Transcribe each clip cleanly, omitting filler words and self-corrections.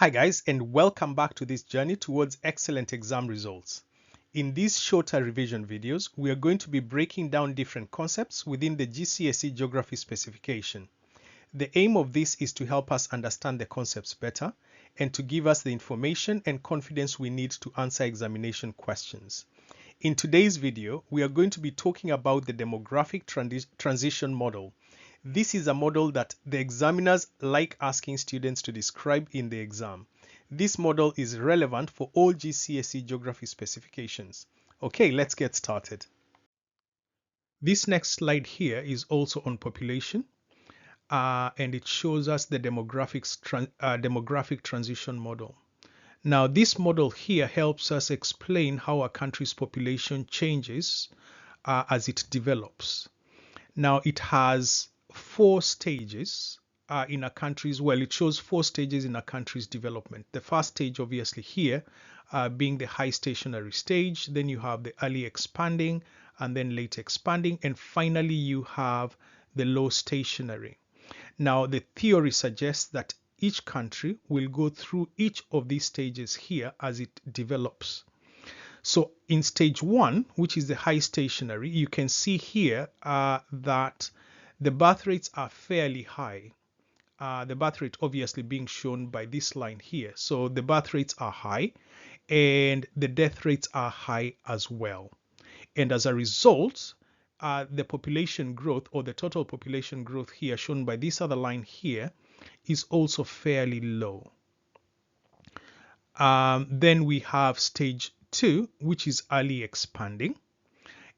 Hi guys, and welcome back to this journey towards excellent exam results. In these shorter revision videos, we are going to be breaking down different concepts within the GCSE Geography specification. The aim of this is to help us understand the concepts better and to give us the information and confidence we need to answer examination questions. In today's video, we are going to be talking about the demographic transition model. This is a model that the examiners like asking students to describe in the exam. This model is relevant for all GCSE geography specifications. Okay, let's get started. This next slide here is also on population, and it shows us the demographic transition model. Now, this model here helps us explain how a country's population changes as it develops. Now, it has four stages in a country's, well, it shows four stages in a country's development. The first stage, obviously here, being the high stationary stage. Then you have the early expanding and then late expanding. And finally, you have the low stationary. Now, the theory suggests that each country will go through each of these stages here as it develops. So in stage one, which is the high stationary, you can see here that the birth rates are fairly high. The birth rate obviously being shown by this line here. So the birth rates are high and the death rates are high as well. And as a result, the population growth, or the total population growth here shown by this other line here, is also fairly low. Then we have stage 2, which is early expanding.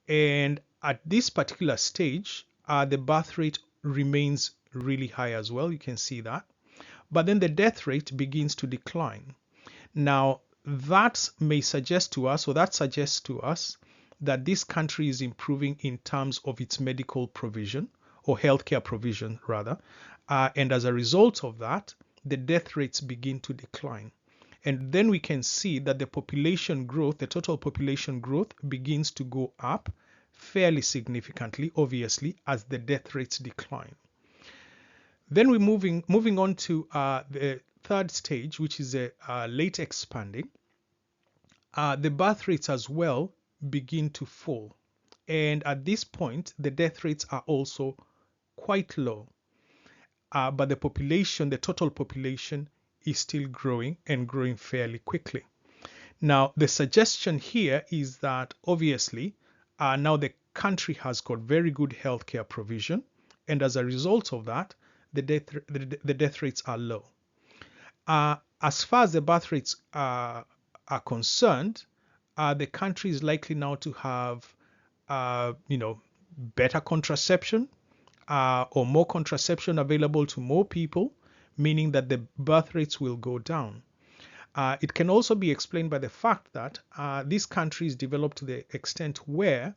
And at this particular stage, the birth rate remains really high as well. You can see that. But then the death rate begins to decline. Now, that may suggest to us, or that suggests to us, that this country is improving in terms of its medical provision, or healthcare provision rather. And as a result of that, the death rates begin to decline. And then we can see that the population growth, the total population growth, begins to go up fairly significantly, obviously, as the death rates decline. Then we're moving on to the third stage, which is a late expanding. The birth rates as well begin to fall. And at this point, the death rates are also quite low. But the population, the total population, is still growing and growing fairly quickly. Now, the suggestion here is that obviously now the country has got very good healthcare provision, and as a result of that, the death rates are low. As far as the birth rates are concerned, the country is likely now to have, better contraception or more contraception available to more people, meaning that the birth rates will go down. It can also be explained by the fact that this country is developed to the extent where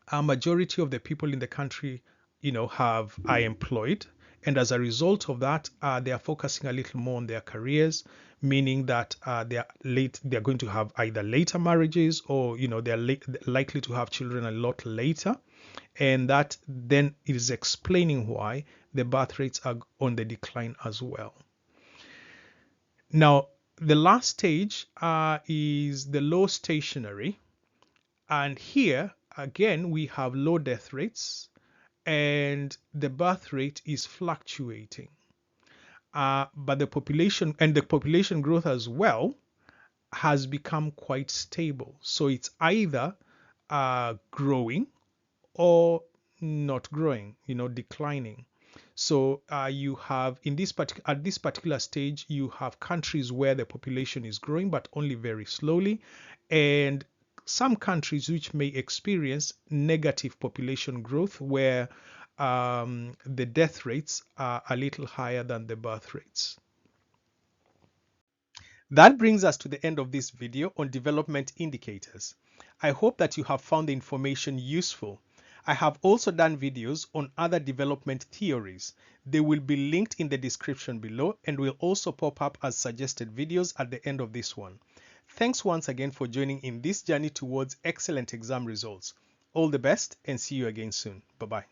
a majority of the people in the country, are employed, and as a result of that, they are focusing a little more on their careers, meaning that they're going to have either later marriages or they're likely to have children a lot later, and that then is explaining why the birth rates are on the decline as well. Now, the last stage is the low stationary, and here again we have low death rates and the birth rate is fluctuating. But the population growth as well has become quite stable. So it's either growing or not growing, declining. So you have at this particular stage, you have countries where the population is growing, but only very slowly, and some countries which may experience negative population growth where the death rates are a little higher than the birth rates. That brings us to the end of this video on development indicators. I hope that you have found the information useful. I have also done videos on other development theories. They will be linked in the description below and will also pop up as suggested videos at the end of this one. Thanks once again for joining in this journey towards excellent exam results. All the best and see you again soon. Bye-bye.